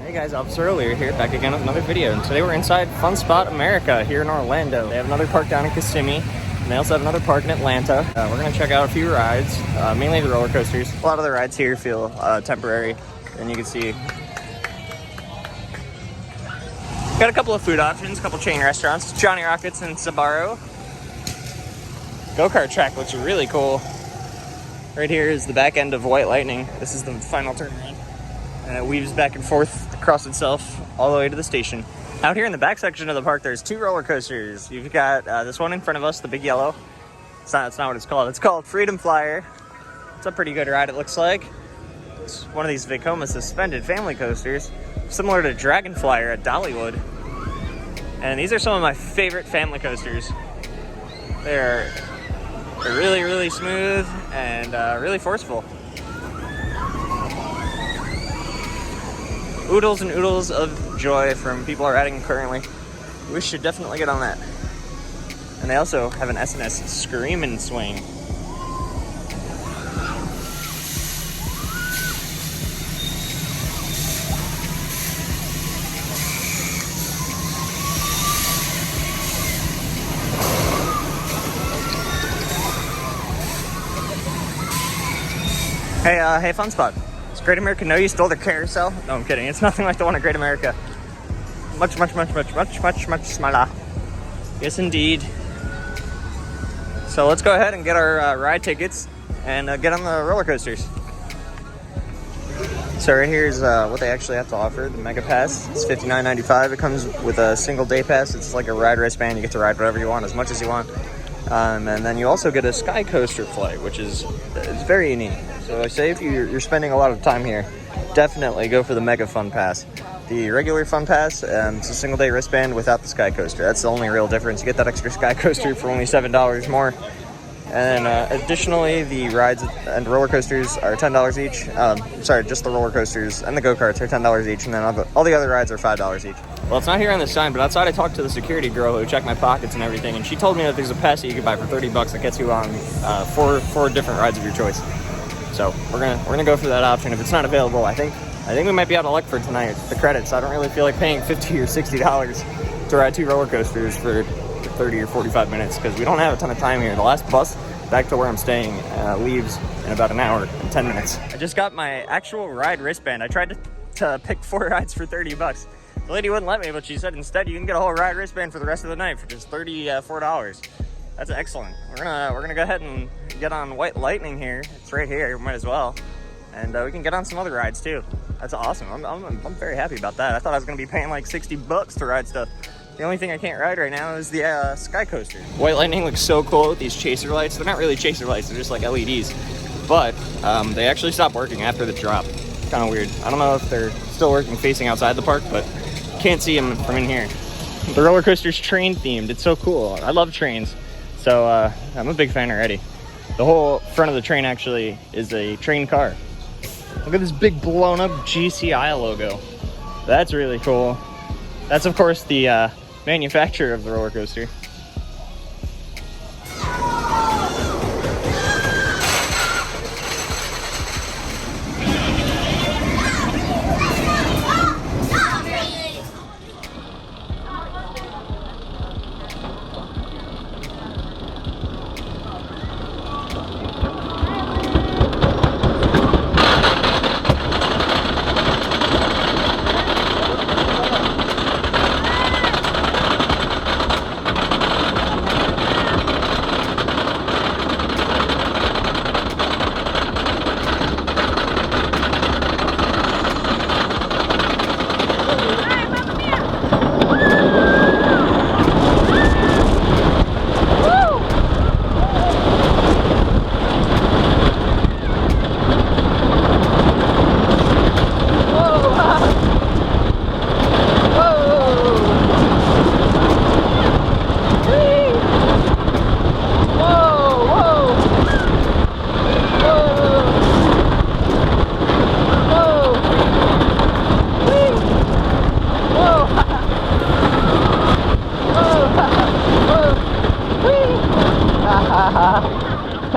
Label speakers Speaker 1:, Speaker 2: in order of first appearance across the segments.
Speaker 1: Hey guys, Officer Earlier here, back again with another video, and today we're inside Fun Spot America here in Orlando. They have another park down in Kissimmee, and they also have another park in Atlanta. We're going to check out a few rides, mainly the roller coasters. A lot of the rides here feel temporary, and you can see got a couple of food options, a couple chain restaurants, Johnny Rockets and Sbarro. Go-kart track looks really cool. Right here is the back end of White Lightning. This is the final turnaround. And it weaves back and forth across itself all the way to the station. Out here in the back section of the park, there's two roller coasters. You've got this one in front of us, the big yellow. That's not what it's called. It's called Freedom Flyer. It's a pretty good ride, it looks like. It's one of these Vekoma suspended family coasters, similar to Dragon Flyer at Dollywood. And these are some of my favorite family coasters. They're really, really smooth and really forceful. Oodles and oodles of joy from people riding currently. We should definitely get on that. And they also have an S&S Screamin' Swing. Hey, Fun Spot. Does Great America know you stole their carousel? No, I'm kidding. It's nothing like the one at Great America. Much smaller. Yes, indeed. So let's go ahead and get our ride tickets and get on the roller coasters. So right here is what they actually have to offer, the Mega Pass. It's $59.95. It comes with a single day pass. It's like a ride wristband. You get to ride whatever you want, as much as you want. And then you also get a sky coaster flight, which is very unique. So I say if you're spending a lot of time here, definitely go for the Mega Fun Pass. The regular Fun Pass, it's a single day wristband without the sky coaster. That's the only real difference. You get that extra sky coaster for only $7 more. And additionally, the rides and roller coasters are $10 each. Sorry, just the roller coasters and the go-karts are $10 each, and then all the other rides are $5 each. Well, it's not here on the sign, but outside I talked to the security girl who checked my pockets and everything, and she told me that there's a pass that you can buy for $30 that gets you on four different rides of your choice. So we're gonna go for that option. If it's not available, I think we might be out of luck for tonight. The credits. I don't really feel like paying $50 or $60 to ride two roller coasters for 30 or 45 minutes because we don't have a ton of time here. The last bus back to where I'm staying leaves in about an hour and 10 minutes. I just got my actual ride wristband. I tried to pick 4 rides for $30. The lady wouldn't let me, but she said instead you can get a whole ride wristband for the rest of the night for just $34. That's excellent. We're gonna go ahead and get on White Lightning here. It's right here. Might as well, and we can get on some other rides too. That's awesome. I'm very happy about that. I thought I was gonna be paying like $60 to ride stuff. The only thing I can't ride right now is the sky coaster. White Lightning looks so cool with these chaser lights. They're not really chaser lights. They're just like LEDs, but they actually stopped working after the drop. Kind of weird. I don't know if they're still working facing outside the park, but can't see them from in here. The roller coaster's train themed. It's so cool. I love trains. So I'm a big fan already. The whole front of the train actually is a train car. Look at this big blown up GCI logo. That's really cool. That's of course the manufacturer of the roller coaster.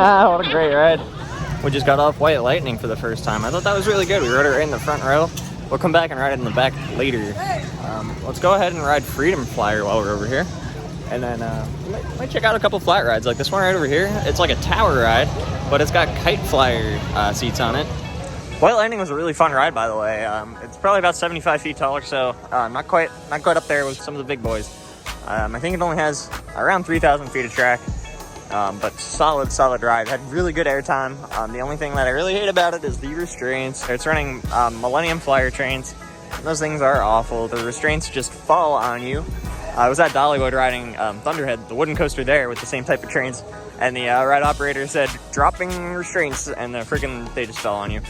Speaker 1: What a great ride. We just got off White Lightning for the first time. I thought that was really good. We rode it right in the front row. We'll come back and ride it in the back later. Let's go ahead and ride Freedom Flyer while we're over here. And then might check out a couple flat rides, like this one right over here. It's like a tower ride, but it's got kite flyer seats on it. White Lightning was a really fun ride, by the way. It's probably about 75 feet tall or so. Not quite up there with some of the big boys. I think it only has around 3,000 feet of track, but solid ride. Had really good airtime. The only thing that I really hate about it is the restraints. It's running Millennium Flyer trains. Those things are awful. The restraints just fall on you. I was at Dollywood riding Thunderhead, the wooden coaster there, with the same type of trains, and the ride operator said dropping restraints, and they just fell on you.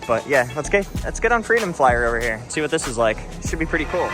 Speaker 1: But yeah, let's get on Freedom Flyer over here. See what this is like. Should be pretty cool.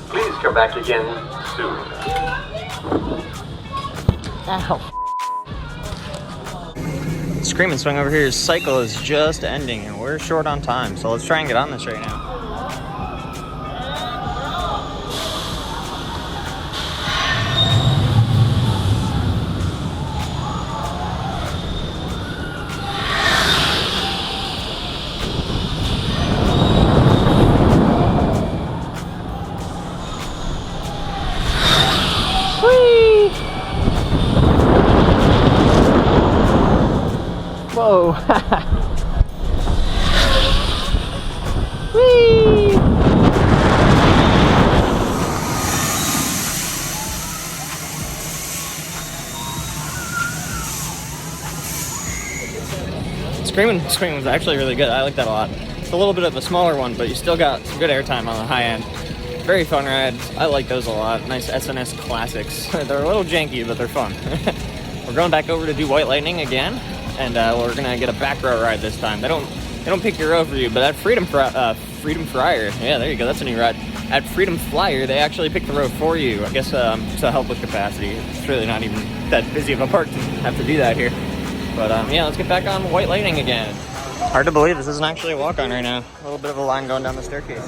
Speaker 2: Please come back again soon.
Speaker 1: Ow. Scream and Swing over here's cycle is just ending and we're short on time, so let's try and get on this right now. Whoa! Whee! Scream and Swing was actually really good. I like that a lot. It's a little bit of a smaller one, but you still got some good airtime on the high end. Very fun rides. I like those a lot. Nice SNS classics. They're a little janky, but they're fun. We're going back over to do White Lightning again. And we're gonna get a back row ride this time. They don't pick your row for you, but at Freedom Flyer, yeah, there you go, that's a new ride. At Freedom Flyer, they actually pick the row for you. I guess to help with capacity. It's really not even that busy of a park to have to do that here. But yeah, let's get back on White Lightning again. Hard to believe this isn't actually a walk-on right now. A little bit of a line going down the staircase.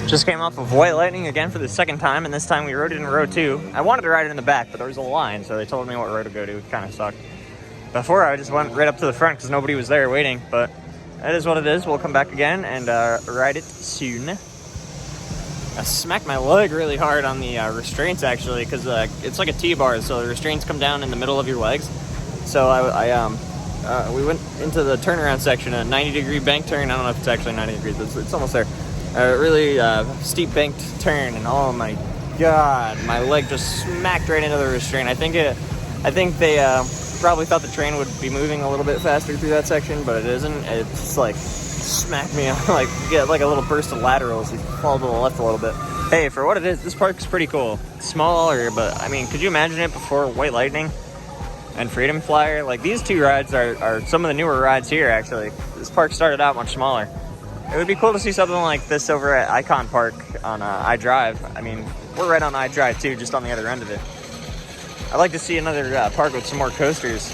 Speaker 1: Just came off of White Lightning again for the second time, and this time we rode it in row 2. I wanted to ride it in the back, but there was a line, so they told me what row to go to. It kind of sucked. Before, I just went right up to the front because nobody was there waiting, but that is what it is. We'll come back again and ride it soon. I smacked my leg really hard on the restraints, actually, because it's like a T-bar, so the restraints come down in the middle of your legs. So I we went into the turnaround section, a 90-degree bank turn. I don't know if it's actually 90 degrees, but it's almost there. A really steep banked turn, and oh my god, my leg just smacked right into the restraint. I think they probably thought the train would be moving a little bit faster through that section, but it isn't. It just like smacked me, like get like a little burst of laterals. You fall to the left a little bit. Hey, for what it is, this park's pretty cool. It's smaller, but I mean, could you imagine it before White Lightning and Freedom Flyer? Like, these two rides are some of the newer rides here, actually. This park started out much smaller. It would be cool to see something like this over at Icon Park on iDrive. I mean, we're right on iDrive too, just on the other end of it. I'd like to see another park with some more coasters.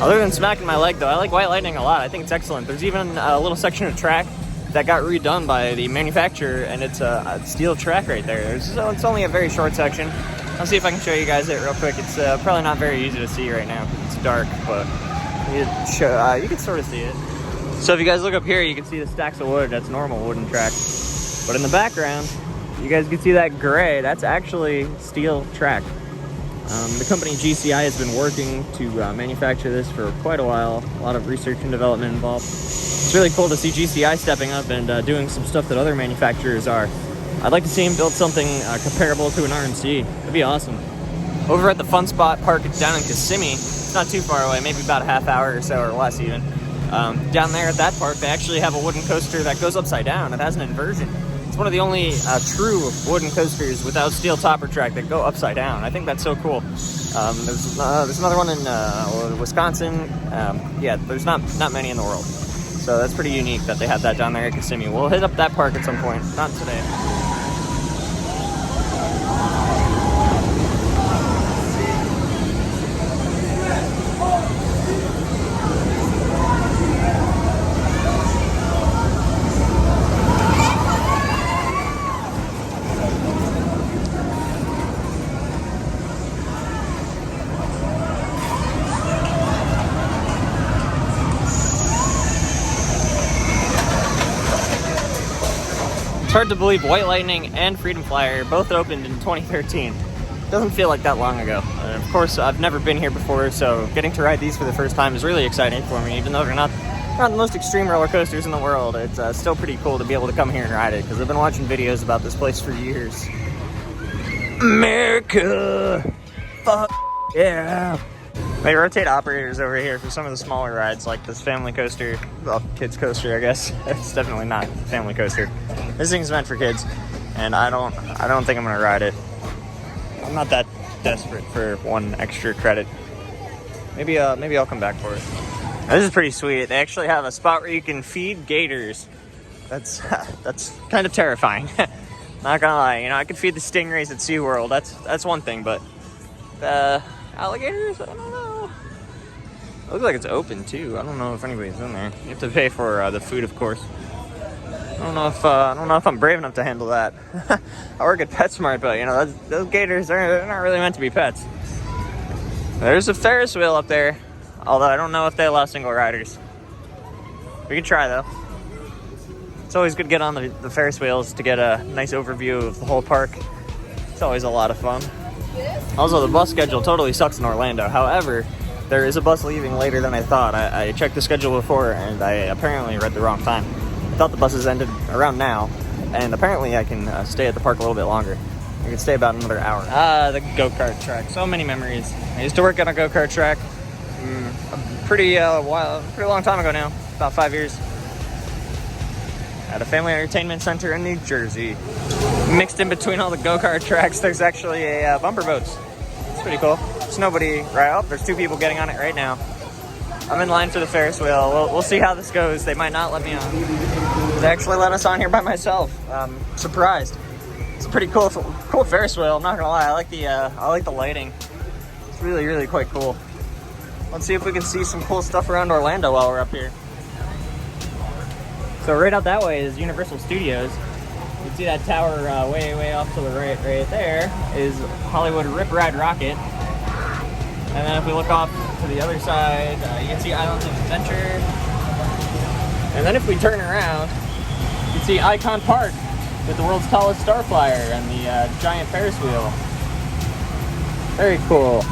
Speaker 1: Other than smacking my leg, though, I like White Lightning a lot. I think it's excellent. There's even a little section of track that got redone by the manufacturer, and it's a steel track right there. So it's only a very short section. I'll see if I can show you guys it real quick. It's probably not very easy to see right now because it's dark, but you can sort of see it. So if you guys look up here, you can see the stacks of wood. That's normal wooden track. But in the background, you guys can see that gray. That's actually steel track. The company GCI has been working to manufacture this for quite a while. A lot of research and development involved. It's really cool to see GCI stepping up and doing some stuff that other manufacturers are. I'd like to see him build something comparable to an RMC. That'd be awesome. Over at the Fun Spot Park down in Kissimmee, it's not too far away, maybe about a half hour or so or less even. Down there at that park, they actually have a wooden coaster that goes upside down. It has an inversion. It's one of the only true wooden coasters without steel topper track that go upside down. I think that's so cool. There's another one in Wisconsin. Yeah, there's not many in the world. So that's pretty unique that they have that down there at Kissimmee. We'll hit up that park at some point. Not today. It's hard to believe White Lightning and Freedom Flyer both opened in 2013. Doesn't feel like that long ago. And of course, I've never been here before, so getting to ride these for the first time is really exciting for me. Even though they're not the most extreme roller coasters in the world, it's still pretty cool to be able to come here and ride it, because I've been watching videos about this place for years. America! Fuck yeah! They rotate operators over here for some of the smaller rides, like this family coaster. Well, kids coaster, I guess. It's definitely not a family coaster. This thing's meant for kids, and I don't think I'm gonna ride it. I'm not that desperate for one extra credit. Maybe I'll come back for it. Now, this is pretty sweet. They actually have a spot where you can feed gators. That's kind of terrifying. Not gonna lie, you know, I could feed the stingrays at SeaWorld. That's one thing, but the alligators, I don't know. It looks like it's open too. I don't know if anybody's in there. You have to pay for the food, of course. I don't know if I'm brave enough to handle that. I work at PetSmart, but you know, those gators, they're not really meant to be pets. There's a Ferris wheel up there, although I don't know if they allow single riders. We can try though. It's always good to get on the Ferris wheels to get a nice overview of the whole park. It's always a lot of fun. Also, the bus schedule totally sucks in Orlando. However, there is a bus leaving later than I thought. I checked the schedule before, and I apparently read the wrong time. I thought the buses ended around now, and apparently I can stay at the park a little bit longer. I can stay about another hour. The go-kart track. So many memories. I used to work on a go-kart track a pretty long time ago now, about 5 years. At a family entertainment center in New Jersey. Mixed in between all the go-kart tracks, there's actually a bumper boats. It's pretty cool. There's nobody right up. There's 2 people getting on it right now. I'm in line for the Ferris wheel. We'll see how this goes. They might not let me on. They actually let us on here by myself. Surprised. It's a pretty cool Ferris wheel. I'm not gonna lie. I like the lighting. It's really, really quite cool. Let's see if we can see some cool stuff around Orlando while we're up here. So right out that way is Universal Studios. You can see that tower way off to the right there is Hollywood Rip Ride Rocket. And then if we look off to the other side, you can see Islands of Adventure. And then if we turn around, you can see Icon Park with the world's tallest star flyer and the giant Ferris wheel. Very cool.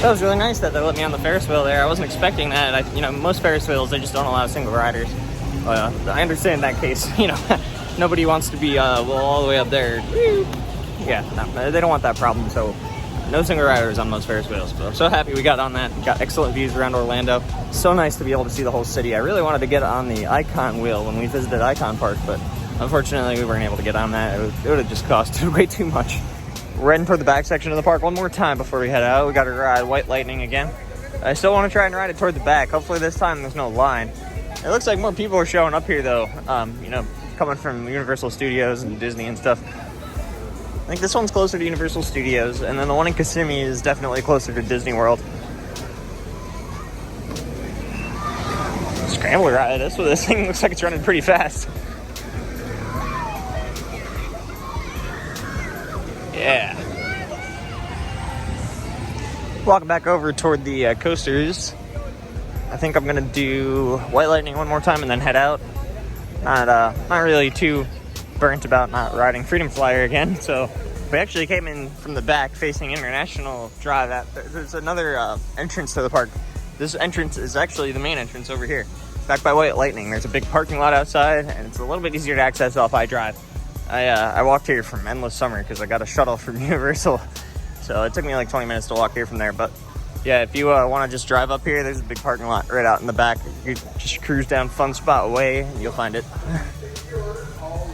Speaker 1: That was really nice that they let me on the Ferris wheel there. I wasn't expecting that. Most Ferris wheels, they just don't allow single riders. I understand that case. Nobody wants to be all the way up there. Yeah, no, they don't want that problem. So no single riders on most Ferris wheels. But I'm so happy we got on that. Got excellent views around Orlando. So nice to be able to see the whole city. I really wanted to get on the Icon wheel when we visited Icon Park, but unfortunately we weren't able to get on that. It would have just cost way too much. We're heading toward the back section of the park one more time before we head out. We got to ride White Lightning again. I still want to try and ride it toward the back. Hopefully this time there's no line. It looks like more people are showing up here though. Coming from Universal Studios and Disney and stuff. I think this one's closer to Universal Studios, and then the one in Kissimmee is definitely closer to Disney World. Scrambler ride. That's what this thing looks like. It's running pretty fast. Yeah. Walking back over toward the coasters. I think I'm gonna do White Lightning one more time and then head out. Not really too burnt about not riding Freedom Flyer again. So we actually came in from the back facing International Drive. There's another entrance to the park. This entrance is actually the main entrance over here, back by White Lightning. There's a big parking lot outside, and it's a little bit easier to access off I-Drive. I walked here from Endless Summer because I got a shuttle from Universal, so it took me like 20 minutes to walk here from there. But yeah, if you want to just drive up here, there's a big parking lot right out in the back. You just cruise down Fun Spot Way and you'll find it.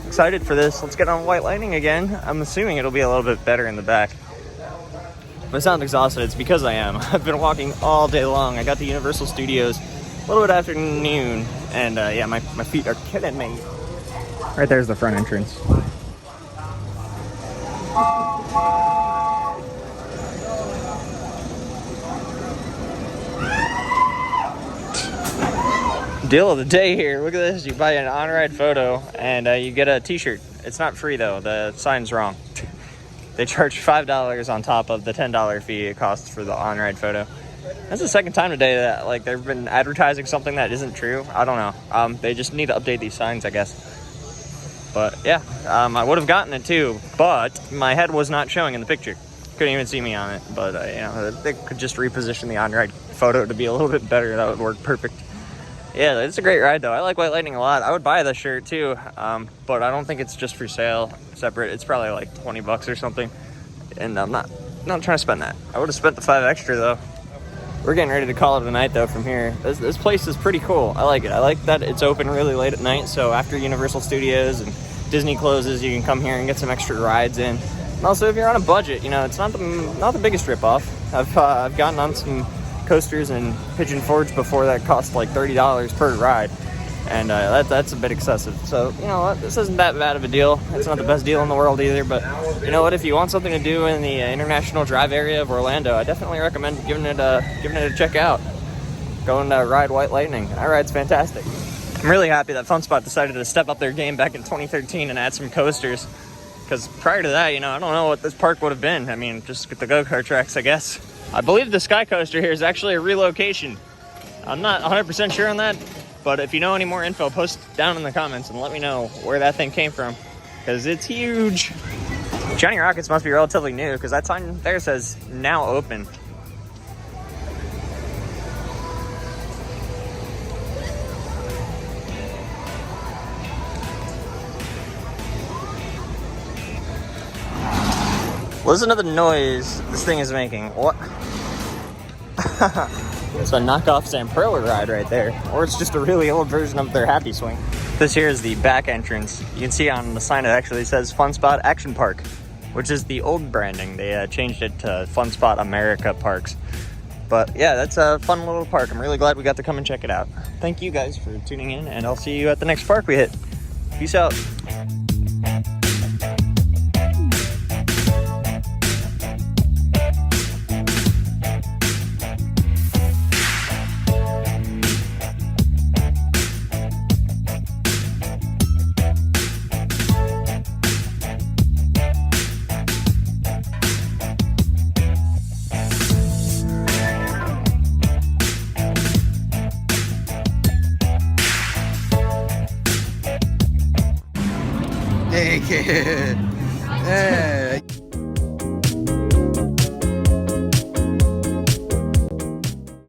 Speaker 1: Excited for this. Let's get on White Lightning again. I'm assuming it'll be a little bit better in the back. If I sound exhausted, it's because I am. I've been walking all day long. I got to Universal Studios a little bit after noon, and yeah, my feet are killing me. Right there's the front entrance. Deal of the day here. Look at this. You buy an on-ride photo and you get a t-shirt. It's not free though. The sign's wrong. They charge $5 on top of the $10 fee it costs for the on-ride photo. That's the second time today that like they've been advertising something that isn't true. I don't know. They just need to update these signs, I guess. But yeah, I would have gotten it too, but my head was not showing in the picture. Couldn't even see me on it. But they could just reposition the on-ride photo to be a little bit better. That would work perfect. Yeah, it's a great ride though. I like White Lightning a lot. I would buy this shirt too, but I don't think it's just for sale separate. It's probably like 20 bucks or something, and I'm not trying to spend that. I would have spent the $5 extra though. We're getting ready to call it a night though from here. This place is pretty cool. I like it. I like that it's open really late at night, so after Universal Studios and Disney closes, you can come here and get some extra rides in. And also, if you're on a budget, it's not the biggest ripoff. I've gotten on some coasters and Pigeon Forge before that cost like $30 per ride, and that's a bit excessive. So you know what, this isn't that bad of a deal. It's not the best deal in the world either, but you know what, if you want something to do in the International Drive area of Orlando, I definitely recommend giving it a check out. Going to ride White Lightning. That ride's fantastic. I'm really happy that Fun Spot decided to step up their game back in 2013 and add some coasters, because prior to that, I don't know what this park would have been. I mean, just get the go-kart tracks, I guess. I believe the Sky Coaster here is actually a relocation. I'm not 100% sure on that, but if you know any more info, post down in the comments and let me know where that thing came from, because it's huge. Johnny Rockets must be relatively new, because that sign there says now open. Listen to the noise this thing is making. What? It's a knockoff Zamperla ride right there. Or it's just a really old version of their Happy Swing. This here is the back entrance. You can see on the sign it actually says Fun Spot Action Park, which is the old branding. They changed it to Fun Spot America Parks. But yeah, that's a fun little park. I'm really glad we got to come and check it out. Thank you guys for tuning in, and I'll see you at the next park we hit. Peace out.
Speaker 3: Hey, kid. Hey.